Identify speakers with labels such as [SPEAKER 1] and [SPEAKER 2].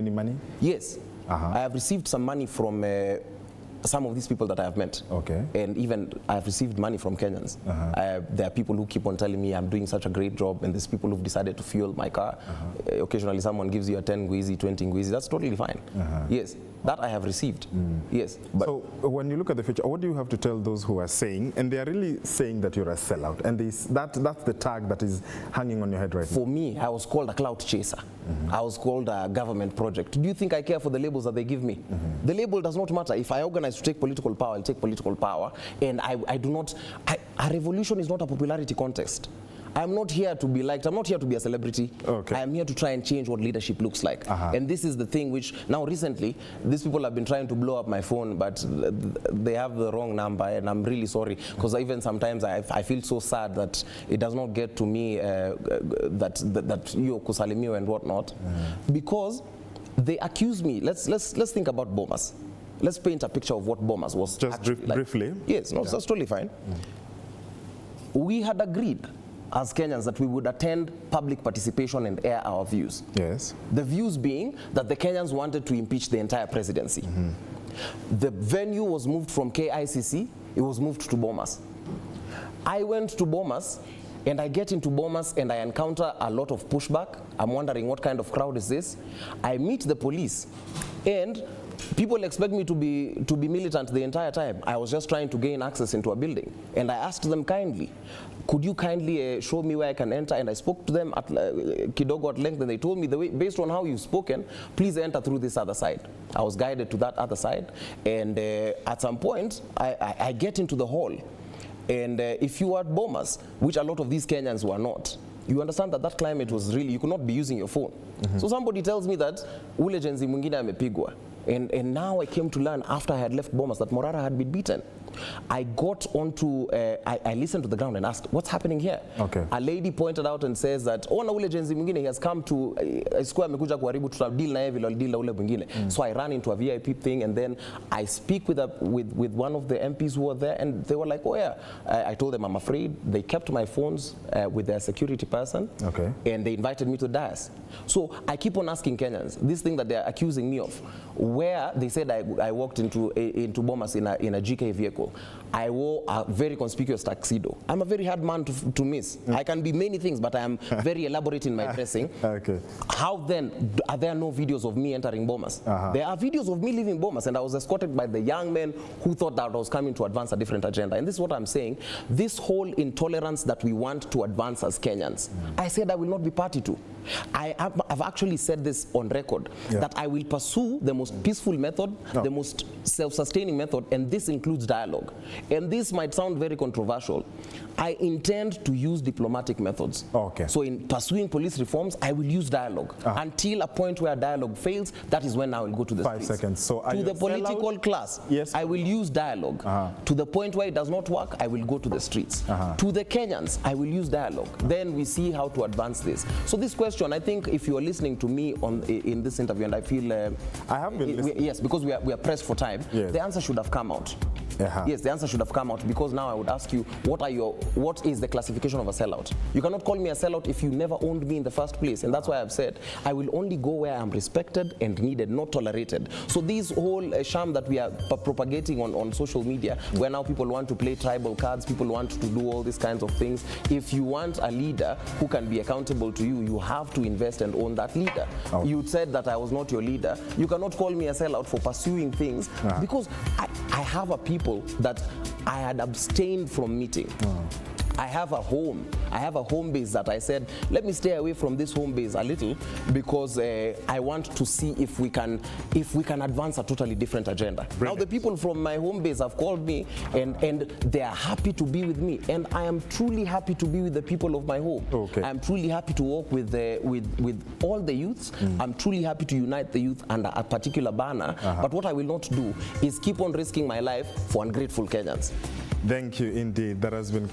[SPEAKER 1] Any money?
[SPEAKER 2] Yes. I have received some money from some of these people that I have met.
[SPEAKER 1] Okay.
[SPEAKER 2] And even I have received money from Kenyans. There are people who keep on telling me I'm doing such a great job, and there's people who've decided to fuel my car. Occasionally someone gives you a 10 ngwizi, 20 ngwizi. That's totally fine. Yes. That I have received. Yes. But
[SPEAKER 1] so when you look at the future, what do you have to tell those who are saying, and they are really saying that you're a sellout, and that's the tag that is hanging on your head right now?
[SPEAKER 2] For me, I was called a clout chaser. I was called a government project. Do you think I care for the labels that they give me? The label does not matter. If I organize to take political power, I'll take political power. And I do not, a revolution is not a popularity contest. I'm not here to be liked. I'm not here to be a celebrity.
[SPEAKER 1] Okay.
[SPEAKER 2] I'm here to try and change what leadership looks like. And this is the thing which, now recently, these people have been trying to blow up my phone, but they have the wrong number, and I'm really sorry. Because even sometimes I feel so sad that it does not get to me that you kusalimiwa and whatnot. Because they accuse me. Let's think about Bomas. Let's paint a picture of what Bomas was.
[SPEAKER 1] Just briefly.
[SPEAKER 2] Like. Yes, no, that's totally fine. We had agreed as Kenyans that we would attend public participation and air our views.
[SPEAKER 1] Yes.
[SPEAKER 2] The views being that the Kenyans wanted to impeach the entire presidency. The venue was moved from KICC, it was moved to Bomas. I went to Bomas, and I get into Bomas and I encounter a lot of pushback. I'm wondering what kind of crowd is this. I meet the police, and people expect me to be militant the entire time. I was just trying to gain access into a building, and I asked them kindly, could you kindly show me where I can enter? And I spoke to them at kidogo at length, and they told me, based on how you've spoken, please enter through this other side. I was guided to that other side, and at some point I get into the hall, and if you were at Bomas, which a lot of these Kenyans were not, you understand that that climate was really, you could not be using your phone. So somebody tells me that ule jenzi mwingine amepigwa. And now I came to learn after I had left Bomas that Morara had been beaten. I got onto, I listened to the ground and asked, what's happening here?
[SPEAKER 1] Okay.
[SPEAKER 2] A lady pointed out and says that, oh, na ule jenzi mwingine, he has come to, sikuwa amekuja kuharibu, tutadeal na yeye vile deal na ule mwingine. So I ran into a VIP thing, and then I speak with one of the MPs who were there, and they were like, oh yeah. I told them I'm afraid. They kept my phones with their security person, and they invited me to the dais. So I keep on asking Kenyans, this thing that they're accusing me of, where they said I walked into Bomas in a GK vehicle. I wore a very conspicuous tuxedo. I'm a very hard man to miss. I can be many things, but I am very elaborate in my dressing. How then are there no videos of me entering Bomas? There are videos of me leaving Bomas, and I was escorted by the young men who thought that I was coming to advance a different agenda. And this is what I'm saying. This whole intolerance that we want to advance as Kenyans, I said I will not be party to. I've actually said this on record, that I will pursue the most peaceful method, the most self-sustaining method, and this includes dialogue. And this might sound very controversial. I intend to use diplomatic methods. So in pursuing police reforms, I will use dialogue. Until a point where dialogue fails, that is when I will go to the streets.
[SPEAKER 1] 5 seconds. So
[SPEAKER 2] to the political class, I will use dialogue. To the point where it does not work, I will go to the streets. To the Kenyans, I will use dialogue. Then we see how to advance this. So this question, I think if you are listening to me in this interview, and I feel...
[SPEAKER 1] I have been listening.
[SPEAKER 2] Yes, because we are pressed for time, the answer should have come out. Yes, the answer should have come out, because now I would ask you, what is the classification of a sellout? You cannot call me a sellout if you never owned me in the first place, and that's why I've said I will only go where I'm respected and needed, not tolerated. So this whole sham that we are propagating on social media, where now people want to play tribal cards, people want to do all these kinds of things. If you want a leader who can be accountable to you, you have to invest and own that leader. You said that I was not your leader. You cannot call me a sellout for pursuing things, because I have a people that I had abstained from meeting. I have a home. I have a home base that I said, let me stay away from this home base a little, because I want to see if we can advance a totally different agenda. Now the people from my home base have called me, and they are happy to be with me, and I am truly happy to be with the people of my home. I am truly happy to work with all the youths. I'm truly happy to unite the youth under a particular banner. But what I will not do is keep on risking my life for ungrateful Kenyans.
[SPEAKER 1] Thank you indeed. That has been